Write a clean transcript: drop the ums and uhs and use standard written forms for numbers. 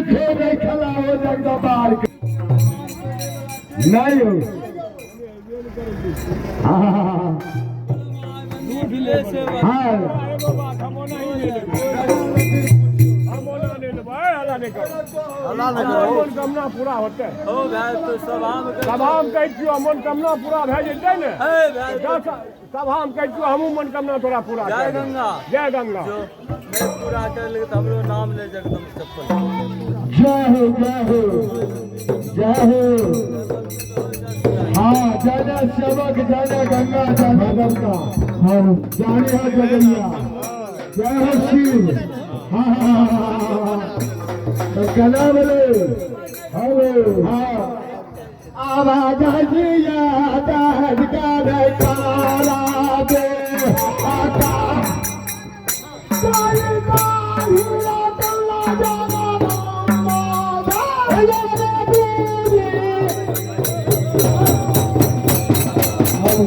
खेळ खेळावं एकदा बार नाही हो मनोकामना पूरा होते सभा में कह मनोकामना पूरा भे जेते ने सभा में कह हमू मनोकामना तोरा पूरा जय गंगा जय गंगा पूरा कर ले हमरो नाम ले जगदम चप्पल जय हो जय हो जय हो हाँ जाना सेवक जाना गंगा जाना गंगा हाँ जाने हो जगैया जय हो शिव हाँ गला बोले हाँ आवाज जिया दाद का काला दे आता काली काली तल्ला जाना Oh,